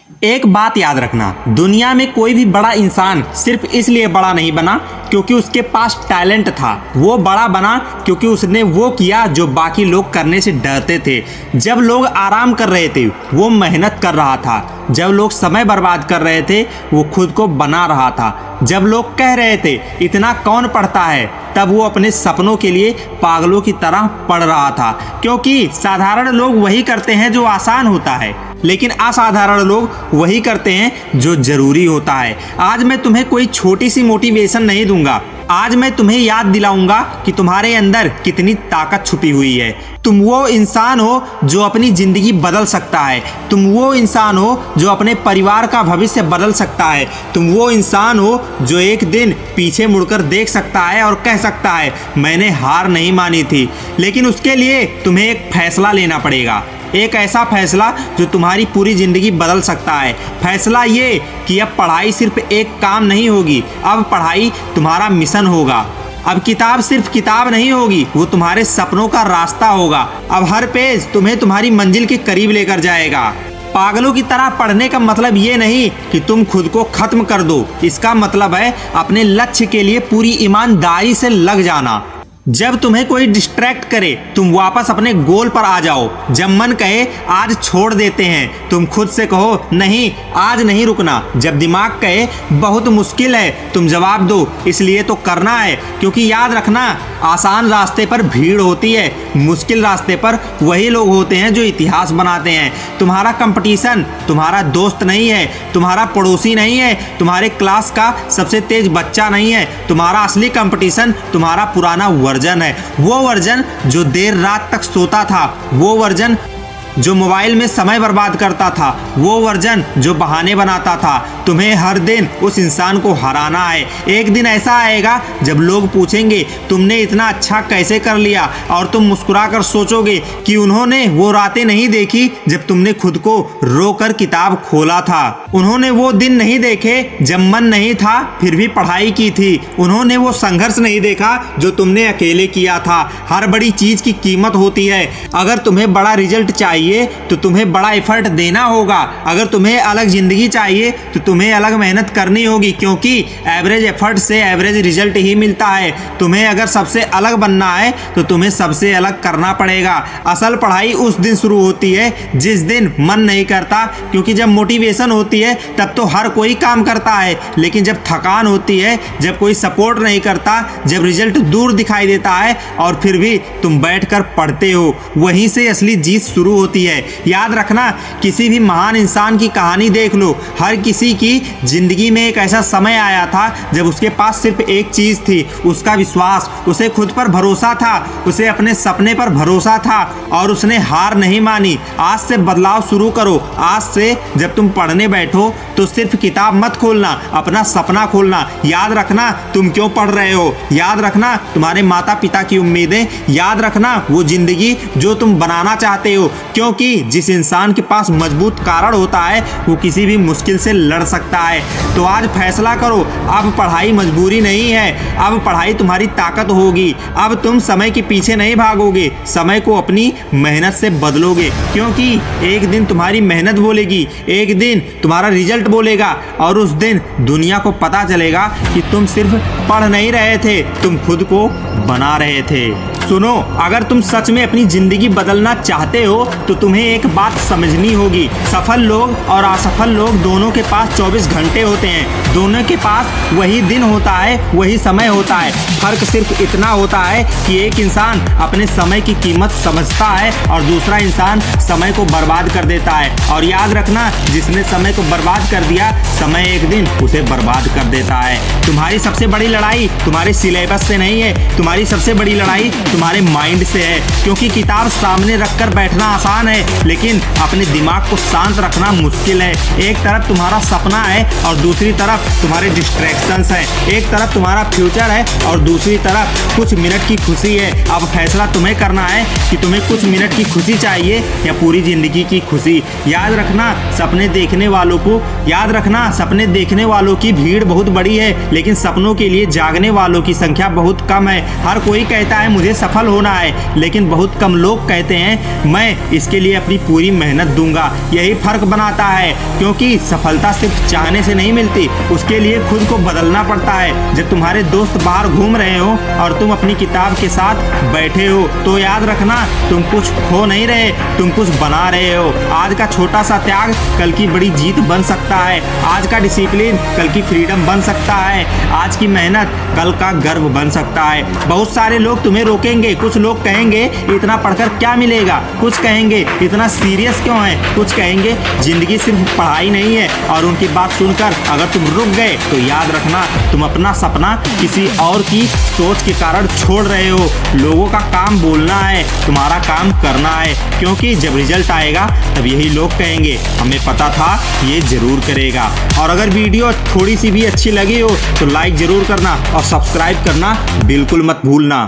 एक बात याद रखना, दुनिया में कोई भी बड़ा इंसान सिर्फ इसलिए बड़ा नहीं बना क्योंकि उसके पास टैलेंट था। वो बड़ा बना क्योंकि उसने वो किया जो बाकी लोग करने से डरते थे। जब लोग आराम कर रहे थे वो मेहनत कर रहा था। जब लोग समय बर्बाद कर रहे थे वो खुद को बना रहा था। जब लोग कह रहे थे इतना कौन पढ़ता है, तब वो अपने सपनों के लिए पागलों की तरह पढ़ रहा था। क्योंकि साधारण लोग वही करते हैं जो आसान होता है, लेकिन असाधारण लोग वही करते हैं जो जरूरी होता है। आज मैं तुम्हें कोई छोटी सी मोटिवेशन नहीं दूंगा। आज मैं तुम्हें याद दिलाऊंगा कि तुम्हारे अंदर कितनी ताकत छुपी हुई है। तुम वो इंसान हो जो अपनी जिंदगी बदल सकता है। तुम वो इंसान हो जो अपने परिवार का भविष्य बदल सकता है। तुम वो इंसान हो जो एक दिन पीछे मुड़कर देख सकता है और कह सकता है मैंने हार नहीं मानी थी। लेकिन उसके लिए तुम्हें एक फैसला लेना पड़ेगा, एक ऐसा फैसला जो तुम्हारी पूरी ज़िंदगी बदल सकता है। फैसला ये कि अब पढ़ाई सिर्फ एक काम नहीं होगी, अब पढ़ाई तुम्हारा मिशन होगा। अब किताब सिर्फ किताब नहीं होगी, वो तुम्हारे सपनों का रास्ता होगा। अब हर पेज तुम्हें तुम्हारी मंजिल के करीब लेकर जाएगा। पागलों की तरह पढ़ने का मतलब ये नहीं कि तुम खुद को खत्म कर दो। इसका मतलब है अपने लक्ष्य के लिए पूरी ईमानदारी से लग जाना। जब तुम्हें कोई डिस्ट्रैक्ट करे तुम वापस अपने गोल पर आ जाओ। जब मन कहे आज छोड़ देते हैं, तुम खुद से कहो नहीं, आज नहीं रुकना। जब दिमाग कहे बहुत मुश्किल है, तुम जवाब दो इसलिए तो करना है। क्योंकि याद रखना, आसान रास्ते पर भीड़ होती है, मुश्किल रास्ते पर वही लोग होते हैं जो इतिहास बनाते हैं। तुम्हारा कंपटीशन तुम्हारा दोस्त नहीं है, तुम्हारा पड़ोसी नहीं है, तुम्हारे क्लास का सबसे तेज बच्चा नहीं है। तुम्हारा असली कंपटीशन तुम्हारा पुराना वर्जन है। वो वर्जन जो देर रात तक सोता था, वो वर्जन जो मोबाइल में समय बर्बाद करता था, वो वर्जन जो बहाने बनाता था। तुम्हें हर दिन उस इंसान को हराना है। एक दिन ऐसा आएगा जब लोग पूछेंगे तुमने इतना अच्छा कैसे कर लिया, और तुम मुस्कुराकर सोचोगे कि उन्होंने वो रातें नहीं देखी जब तुमने खुद को रोकर किताब खोला था। उन्होंने वो दिन नहीं देखे जब मन नहीं था फिर भी पढ़ाई की थी। उन्होंने वो संघर्ष नहीं देखा जो तुमने अकेले किया था। हर बड़ी चीज की कीमत होती है। अगर तुम्हें बड़ा रिजल्ट चाहिए तो तुम्हें बड़ा एफर्ट देना होगा। अगर तुम्हें अलग जिंदगी चाहिए तो तुम्हें अलग मेहनत करनी होगी, क्योंकि एवरेज एफर्ट से एवरेज रिजल्ट ही मिलता है। तुम्हें अगर सबसे अलग बनना है तो तुम्हें सबसे अलग करना पड़ेगा। असल पढ़ाई उस दिन शुरू होती है जिस दिन मन नहीं करता, क्योंकि जब मोटिवेशन होती है तब तो हर कोई काम करता है, लेकिन जब थकान होती है, जब कोई सपोर्ट नहीं करता, जब रिजल्ट दूर दिखाई देता है और फिर भी तुम बैठकर पढ़ते हो, वहीं से असली जीत शुरू होती है। याद रखना, किसी भी महान इंसान की कहानी देख लो, हर किसी की जिंदगी में एक ऐसा समय आया था जब उसके पास सिर्फ एक चीज थी, उसका विश्वास। उसे खुद पर भरोसा था, उसे अपने सपने पर भरोसा था और उसने हार नहीं मानी। आज से बदलाव शुरू करो। आज से जब तुम पढ़ने बैठो तो सिर्फ किताब मत खोलना, अपना सपना खोलना। याद रखना तुम क्यों पढ़ रहे हो, याद रखना तुम्हारे माता पिता की उम्मीदें, याद रखना वो जिंदगी जो तुम बनाना चाहते हो। क्योंकि जिस इंसान के पास मजबूत कारण होता है वो किसी भी मुश्किल से लड़ सकता है। तो आज फैसला करो, अब पढ़ाई मजबूरी नहीं है, अब पढ़ाई तुम्हारी ताकत होगी। अब तुम समय के पीछे नहीं भागोगे, समय को अपनी मेहनत से बदलोगे। क्योंकि एक दिन तुम्हारी मेहनत बोलेगी, एक दिन तुम्हारा रिजल्ट बोलेगा, और उस दिन दुनिया को पता चलेगा कि तुम सिर्फ पढ़ नहीं रहे थे, तुम खुद को बना रहे थे। सुनो, अगर तुम सच में अपनी जिंदगी बदलना चाहते हो तो तुम्हें एक बात समझनी होगी। सफल लोग और असफल लोग दोनों के पास 24 घंटे होते हैं, दोनों के पास वही दिन होता है, वही समय होता है। फर्क सिर्फ इतना होता है कि एक इंसान अपने समय की कीमत समझता है और दूसरा इंसान समय को बर्बाद कर देता है। और याद रखना, जिसने समय को बर्बाद कर दिया, समय एक दिन उसे बर्बाद कर देता है। तुम्हारी सबसे बड़ी लड़ाई तुम्हारे सिलेबस से नहीं है, तुम्हारी सबसे बड़ी लड़ाई तुम्हारे माइंड से है। क्योंकि किताब सामने रखकर बैठना आसान है, लेकिन अपने दिमाग को शांत रखना मुश्किल है। एक तरफ तुम्हारा सपना है और दूसरी तरफ तुम्हारे डिस्ट्रैक्शंस हैं। एक तरफ तुम्हारा फ्यूचर है और दूसरी तरफ कुछ मिनट की खुशी है। अब फैसला तुम्हें करना है कि तुम्हें कुछ मिनट की खुशी चाहिए या पूरी जिंदगी की खुशी। याद रखना, सपने देखने वालों की भीड़ बहुत बड़ी है, लेकिन सपनों के लिए जागने वालों की संख्या बहुत कम है। हर कोई कहता है मुझे सफल होना है, लेकिन बहुत कम लोग कहते हैं मैं इसके लिए अपनी पूरी मेहनत दूंगा। यही फर्क बनाता है, क्योंकि सफलता सिर्फ चाहने से नहीं मिलती, उसके लिए खुद को बदलना पड़ता है। जब तुम्हारे दोस्त बाहर घूम रहे हो और तुम अपनी किताब के साथ बैठे हो, तो याद रखना तुम कुछ खो नहीं रहे, तुम कुछ बना रहे हो। आज का छोटा सा त्याग कल की बड़ी जीत बन सकता है। आज का डिसिप्लिन कल की फ्रीडम बन सकता है। आज की मेहनत कल का गर्व बन सकता है। बहुत सारे लोग तुम्हें रोकेंगे, कुछ लोग कहेंगे इतना पढ़कर क्या मिलेगा, कुछ कहेंगे इतना सीरियस क्यों है, कुछ कहेंगे जिंदगी सिर्फ पढ़ाई नहीं है। और उनकी बात सुनकर अगर तुम रुक गए तो याद रखना तुम अपना सपना किसी और की सोच के कारण छोड़ रहे हो। लोगों का काम बोलना है, तुम्हारा काम करना है, क्योंकि जब रिजल्ट आएगा तब यही लोग कहेंगे हमें पता था ये जरूर करेगा। और अगर वीडियो थोड़ी सी भी अच्छी लगी हो तो लाइक जरूर करना और सब्सक्राइब करना बिल्कुल मत भूलना।